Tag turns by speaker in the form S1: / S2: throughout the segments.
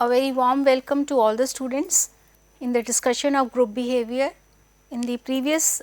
S1: A very warm welcome to all the students in the discussion of group behavior. In the previous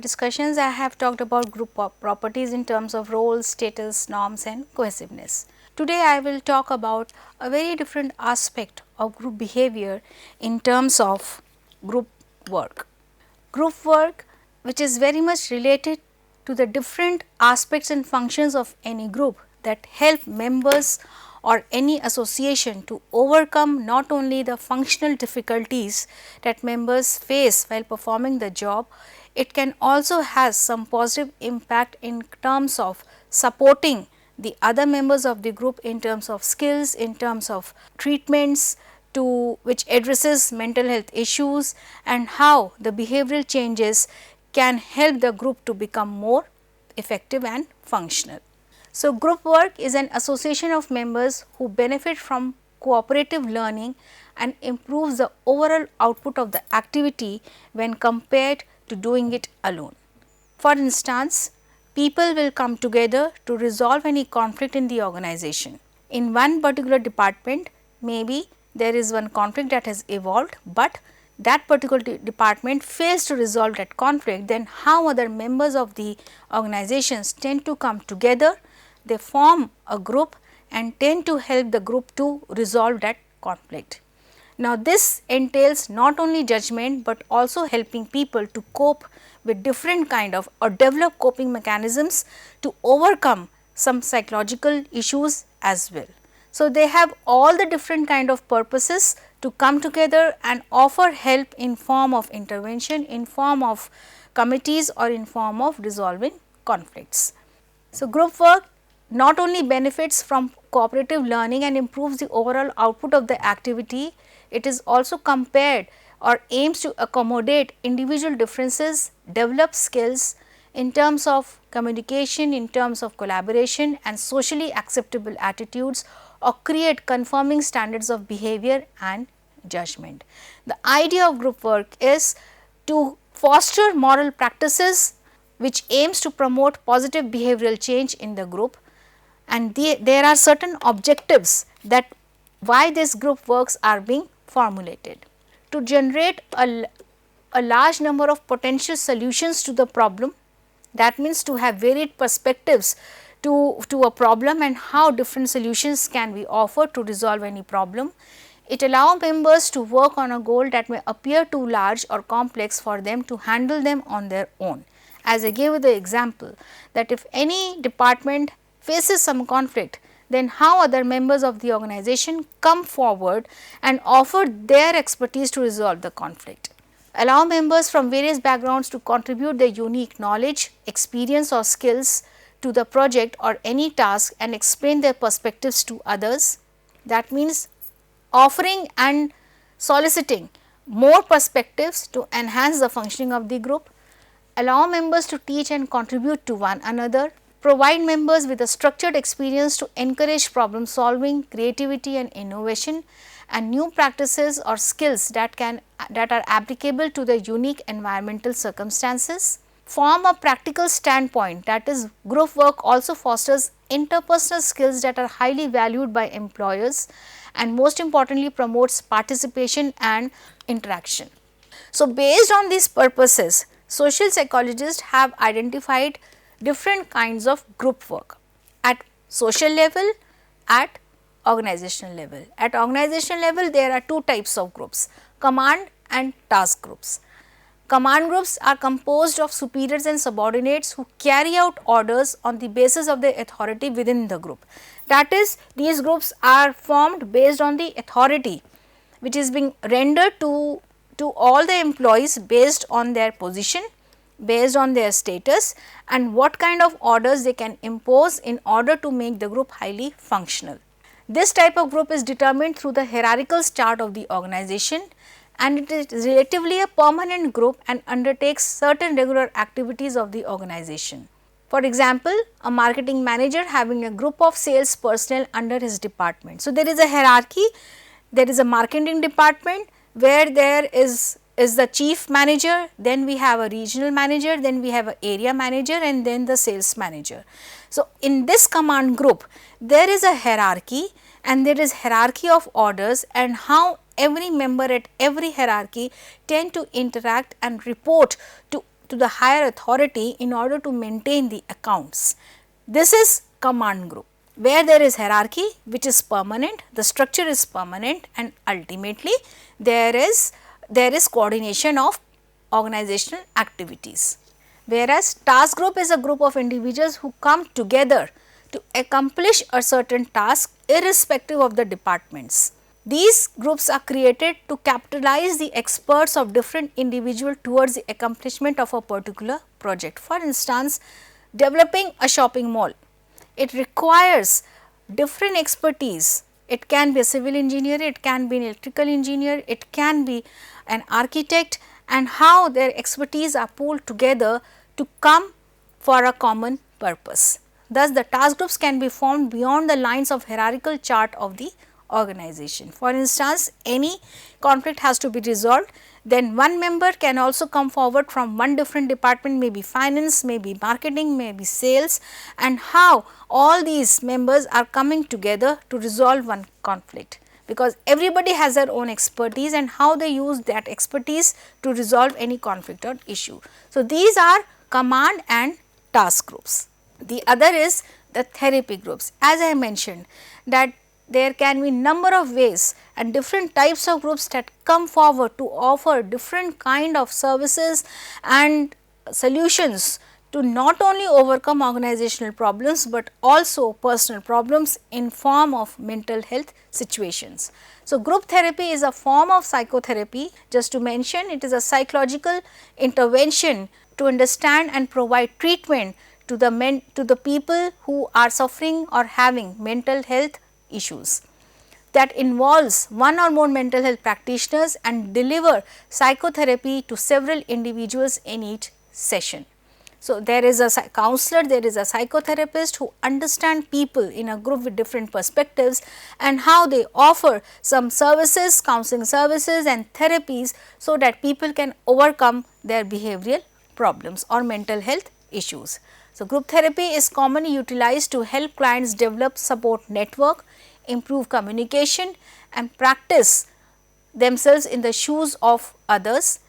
S1: discussions, I have talked about group properties in terms of roles, status, norms and cohesiveness. Today, I will talk about a very different aspect of group behavior in terms of group work. Group work, which is very much related to the different aspects and functions of any group that help members or any association to overcome not only the functional difficulties that members face while performing the job, it can also has some positive impact in terms of supporting the other members of the group in terms of skills, in terms of treatments to which addresses mental health issues and how the behavioral changes can help the group to become more effective and functional. So, group work is an association of members who benefit from cooperative learning and improves the overall output of the activity when compared to doing it alone. For instance, people will come together to resolve any conflict in the organization. In one particular department, maybe there is one conflict that has evolved, but that particular department fails to resolve that conflict, then how other members of the organizations tend to come together, they form a group and tend to help the group to resolve that conflict. Now, this entails not only judgment, but also helping people to cope with different kind of or develop coping mechanisms to overcome some psychological issues as well. So, they have all the different kind of purposes to come together and offer help in form of intervention, in form of committees or in form of resolving conflicts. So, group work not only benefits from cooperative learning and improves the overall output of the activity, it is also compared or aims to accommodate individual differences, develop skills in terms of communication, in terms of collaboration and socially acceptable attitudes or create conforming standards of behavior and judgment. The idea of group work is to foster moral practices which aims to promote positive behavioral change in the group, and there are certain objectives that why these group works are being formulated. To generate a large number of potential solutions to the problem, that means to have varied perspectives to a problem and how different solutions can be offered to resolve any problem. It allows members to work on a goal that may appear too large or complex for them to handle them on their own. As I gave you the example that if any department faces some conflict, then how other members of the organization come forward and offer their expertise to resolve the conflict. Allow members from various backgrounds to contribute their unique knowledge, experience or skills to the project or any task and explain their perspectives to others. That means offering and soliciting more perspectives to enhance the functioning of the group. Allow members to teach and contribute to one another. Provide members with a structured experience to encourage problem solving, creativity and innovation and new practices or skills that are applicable to the unique environmental circumstances. From a practical standpoint, that is, group work also fosters interpersonal skills that are highly valued by employers and most importantly promotes participation and interaction. So, based on these purposes, social psychologists have identified different kinds of group work at social level, at organizational level. At organizational level, there are two types of groups, command and task groups. Command groups are composed of superiors and subordinates who carry out orders on the basis of the authority within the group. That is, these groups are formed based on the authority which is being rendered to all the employees based on their position, based on their status and what kind of orders they can impose in order to make the group highly functional. This type of group is determined through the hierarchical chart of the organization and it is relatively a permanent group and undertakes certain regular activities of the organization. For example, a marketing manager having a group of sales personnel under his department. So, there is a hierarchy, there is a marketing department where there is the chief manager, then we have a regional manager, then we have an area manager and then the sales manager. So, in this command group, there is a hierarchy and there is hierarchy of orders, and how every member at every hierarchy tend to interact and report to the higher authority in order to maintain the accounts. This is command group, where there is hierarchy which is permanent, the structure is permanent, and ultimately there is coordination of organizational activities. Whereas task group is a group of individuals who come together to accomplish a certain task irrespective of the departments. These groups are created to capitalize the experts of different individuals towards the accomplishment of a particular project. For instance, developing a shopping mall, it requires different expertise. It can be a civil engineer, it can be an electrical engineer, it can be an architect, and how their expertise are pooled together to come for a common purpose. Thus, the task groups can be formed beyond the lines of hierarchical chart of the organization. For instance, any conflict has to be resolved, then one member can also come forward from one different department, maybe finance, maybe marketing, maybe sales, and how all these members are coming together to resolve one conflict, because everybody has their own expertise and how they use that expertise to resolve any conflict or issue. So, these are command and task groups. The other is the therapy groups. As I mentioned that there can be number of ways and different types of groups that come forward to offer different kind of services and solutions to not only overcome organizational problems, but also personal problems in form of mental health situations. So, group therapy is a form of psychotherapy. Just to mention, it is a psychological intervention to understand and provide treatment to the people who are suffering or having mental health issues, that involves one or more mental health practitioners and deliver psychotherapy to several individuals in each session. So, there is a counselor, there is a psychotherapist who understand people in a group with different perspectives and how they offer some services, counseling services and therapies, so that people can overcome their behavioral problems or mental health issues. So, group therapy is commonly utilized to help clients develop support network, improve communication and practice themselves in the shoes of others.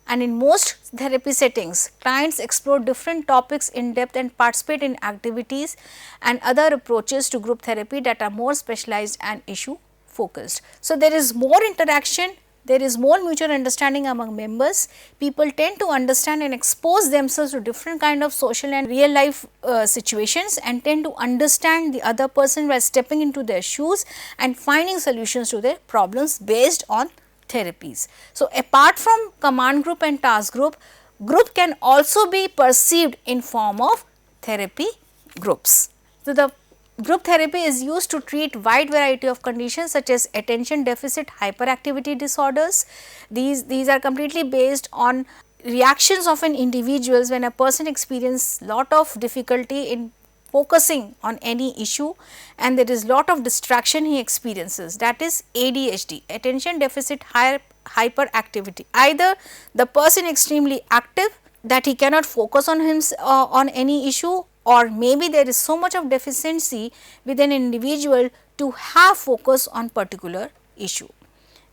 S1: And in most therapy settings, clients explore different topics in depth and participate in activities and other approaches to group therapy that are more specialized and issue focused. So, there is more interaction, there is more mutual understanding among members. People tend to understand and expose themselves to different kind of social and real life situations and tend to understand the other person by stepping into their shoes and finding solutions to their problems based on therapies. So, apart from command group and task group, group can also be perceived in form of therapy groups. So, the group therapy is used to treat wide variety of conditions such as attention deficit hyperactivity disorders. These are completely based on reactions of an individuals when a person experiences lot of difficulty in focusing on any issue and there is lot of distraction he experiences, that is ADHD, attention deficit hyperactivity. Either the person extremely active that he cannot focus on on any issue, or maybe there is so much of deficiency with an individual to have focus on particular issue.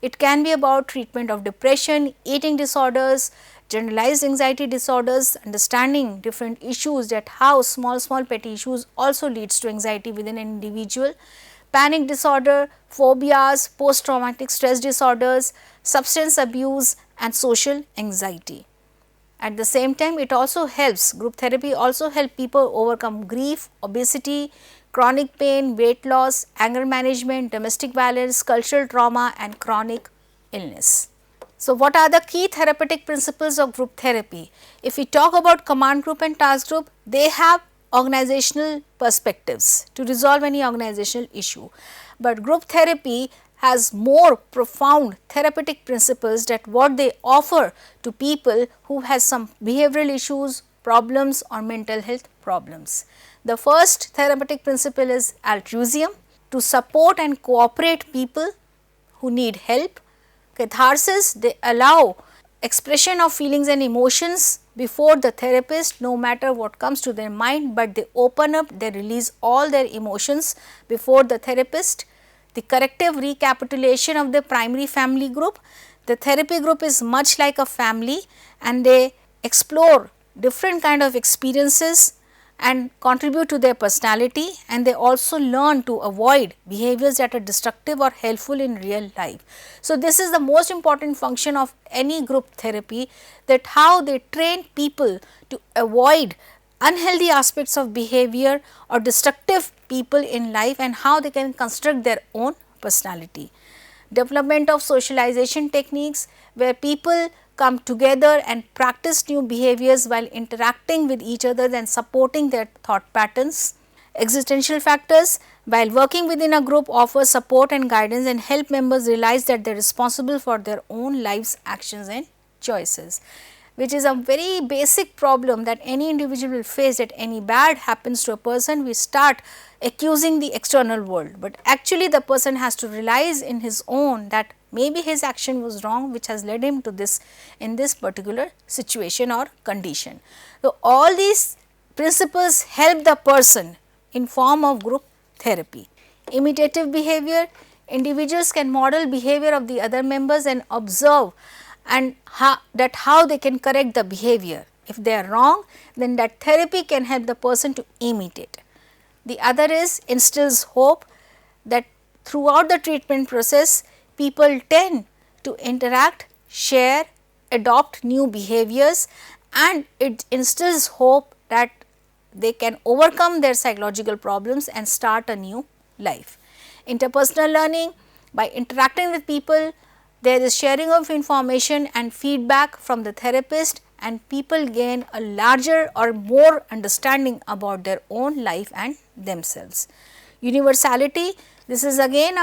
S1: It can be about treatment of depression, eating disorders, generalized anxiety disorders, understanding different issues, that how small petty issues also leads to anxiety within an individual, panic disorder, phobias, post traumatic stress disorders, substance abuse and social anxiety. At the same time, it also helps, group therapy also help people overcome grief, obesity, chronic pain, weight loss, anger management, domestic violence, cultural trauma and chronic illness. So, what are the key therapeutic principles of group therapy? If we talk about command group and task group, they have organizational perspectives to resolve any organizational issue, but group therapy has more profound therapeutic principles that what they offer to people who has some behavioral issues, problems or mental health problems. The first therapeutic principle is altruism, to support and cooperate people who need help. Catharsis, they allow expression of feelings and emotions before the therapist, no matter what comes to their mind, but they open up, they release all their emotions before the therapist. the corrective recapitulation of the primary family group. The therapy group is much like a family, and they explore different kind of experiences and contribute to their personality, and they also learn to avoid behaviors that are destructive or helpful in real life. So, this is the most important function of any group therapy, that how they train people to avoid unhealthy aspects of behavior or destructive people in life, and how they can construct their own personality. Development of socialization techniques, where people come together and practice new behaviors while interacting with each other and supporting their thought patterns. Existential factors, while working within a group, offer support and guidance and help members realize that they are responsible for their own lives, actions and choices, which is a very basic problem that any individual will face. That any bad happens to a person, we start accusing the external world, but actually the person has to realize in his own that maybe his action was wrong, which has led him to this in this particular situation or condition. So, all these principles help the person in form of group therapy. Imitative behavior, individuals can model behavior of the other members and observe and how they can correct the behavior. If they are wrong, then that therapy can help the person to imitate. The other is instills hope, that throughout the treatment process people tend to interact, share, adopt new behaviors, and it instills hope that they can overcome their psychological problems and start a new life. Interpersonal learning, by interacting with people, there is sharing of information and feedback from the therapist, and people gain a larger or more understanding about their own life and themselves. Universality, this is again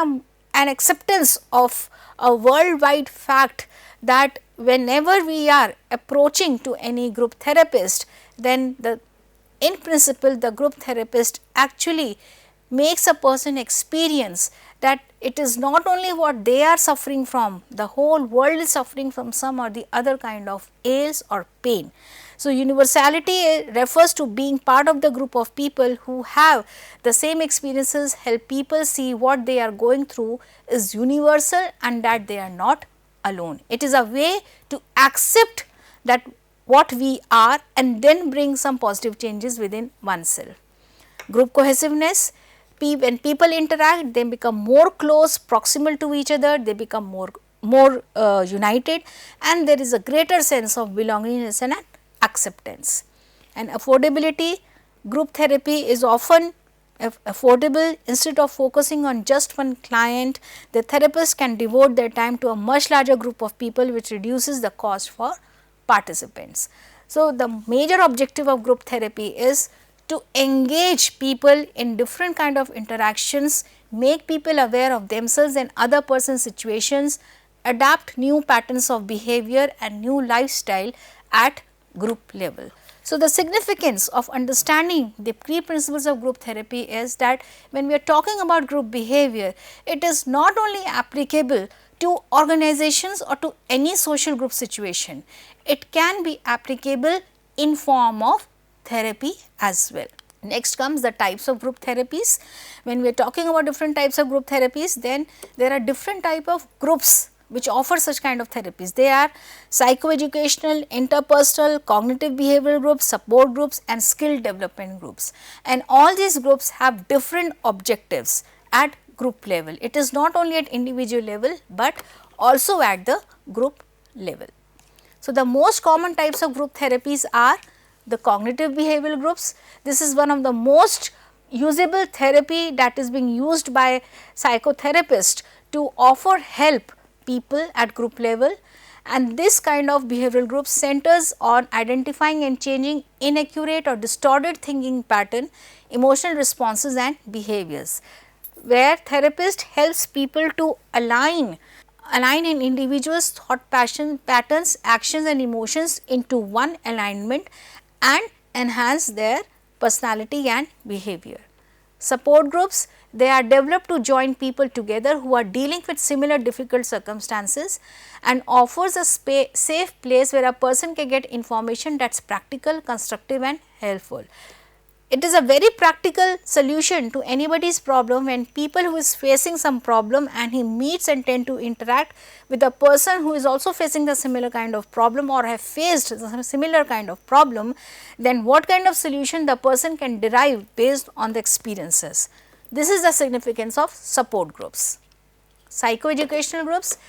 S1: an acceptance of a worldwide fact that whenever we are approaching to any group therapist, then in principle the group therapist actually makes a person experience that it is not only what they are suffering from, the whole world is suffering from some or the other kind of ails or pain. So, universality refers to being part of the group of people who have the same experiences, help people see what they are going through is universal and that they are not alone. It is a way to accept that what we are and then bring some positive changes within oneself. Group cohesiveness, when people interact, they become more close, proximal to each other, they become more united, and there is a greater sense of belongingness and acceptance. And affordability, group therapy is often affordable. Instead of focusing on just one client, the therapist can devote their time to a much larger group of people, which reduces the cost for participants. So, the major objective of group therapy is to engage people in different kind of interactions, make people aware of themselves and other person's situations, adapt new patterns of behavior and new lifestyle at group level. So, the significance of understanding the key principles of group therapy is that when we are talking about group behavior, it is not only applicable to organizations or to any social group situation, it can be applicable in form of therapy as well. Next comes the types of group therapies. When we are talking about different types of group therapies, then there are different type of groups which offer such kind of therapies. They are psychoeducational, interpersonal, cognitive behavioral groups, support groups and skill development groups, and all these groups have different objectives at group level. It is not only at individual level, but also at the group level. So, the most common types of group therapies are the cognitive behavioral groups. This is one of the most usable therapy that is being used by psychotherapists to offer help people at group level, and this kind of behavioral group centers on identifying and changing inaccurate or distorted thinking pattern, emotional responses and behaviors, where therapist helps people to align an individual's thought patterns, actions and emotions into one alignment and enhance their personality and behavior. Support groups, they are developed to join people together who are dealing with similar difficult circumstances and offers a safe place where a person can get information that is practical, constructive and helpful. it is a very practical solution to anybody's problem when people who is facing some problem and he meets and tend to interact with a person who is also facing the similar kind of problem or have faced some similar kind of problem, then what kind of solution the person can derive based on the experiences. This is the significance of support groups. Psychoeducational groups,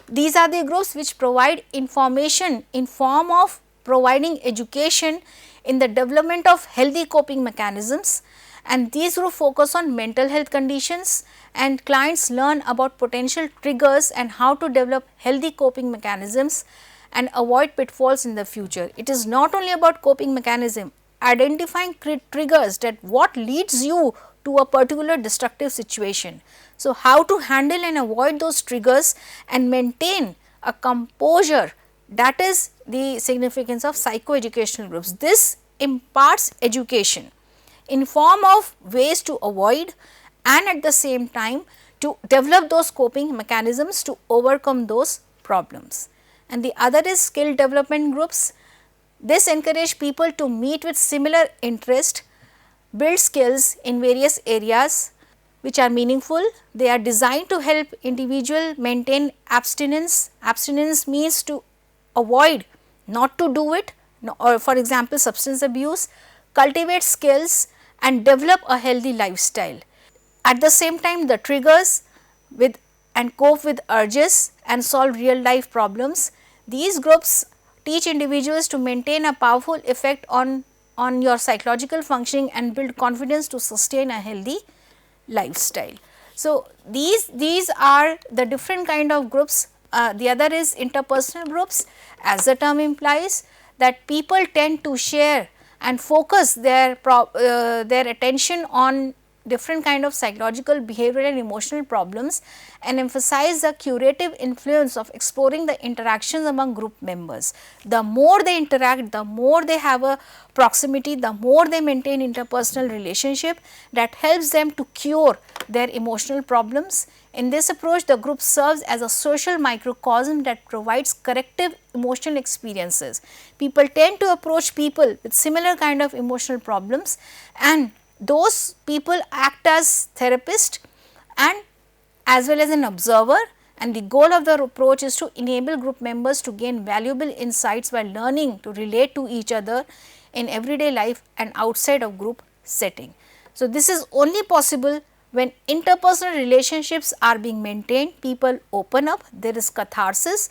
S1: these are the groups which provide information in form of providing education in the development of healthy coping mechanisms, and these groups focus on mental health conditions, and clients learn about potential triggers and how to develop healthy coping mechanisms and avoid pitfalls in the future. It is not only about coping mechanism, identifying triggers, that what leads you to a particular destructive situation. So, how to handle and avoid those triggers and maintain a composure, that is the significance of psychoeducational groups. This imparts education in form of ways to avoid and at the same time to develop those coping mechanisms to overcome those problems. And the other is skill development groups. This encourage people to meet with similar interest, build skills in various areas which are meaningful. They are designed to help individual maintain abstinence. Abstinence means to avoid, not to do it, or for example substance abuse, cultivate skills and develop a healthy lifestyle. At the same time, the triggers with and cope with urges and solve real life problems. These groups teach individuals to maintain a powerful effect on your psychological functioning and build confidence to sustain a healthy lifestyle. So, these are the different kind of groups. The other is interpersonal groups, as the term implies, that people tend to share and focus their attention on different kind of psychological, behavioral and emotional problems, and emphasize the curative influence of exploring the interactions among group members. The more they interact, the more they have a proximity, the more they maintain interpersonal relationship that helps them to cure their emotional problems. In this approach, the group serves as a social microcosm that provides corrective emotional experiences. People tend to approach people with similar kind of emotional problems, and those people act as therapist and as well as an observer, and the goal of the approach is to enable group members to gain valuable insights while learning to relate to each other in everyday life and outside of group setting. So, this is only possible when interpersonal relationships are being maintained, people open up, there is catharsis,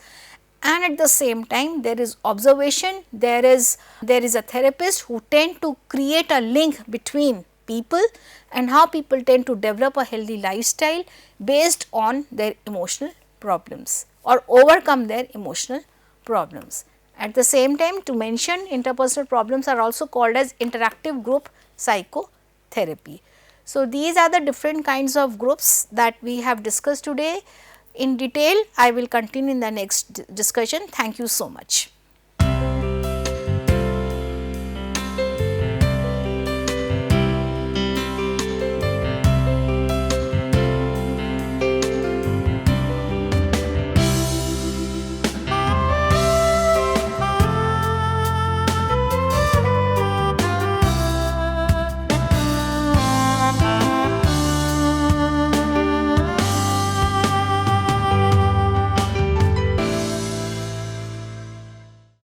S1: and at the same time there is observation, there is a therapist who tend to create a link between people and how people tend to develop a healthy lifestyle based on their emotional problems or overcome their emotional problems. At the same time, to mention, interpersonal problems are also called as interactive group psychotherapy. So, these are the different kinds of groups that we have discussed today. In detail, I will continue in the next discussion. Thank you so much.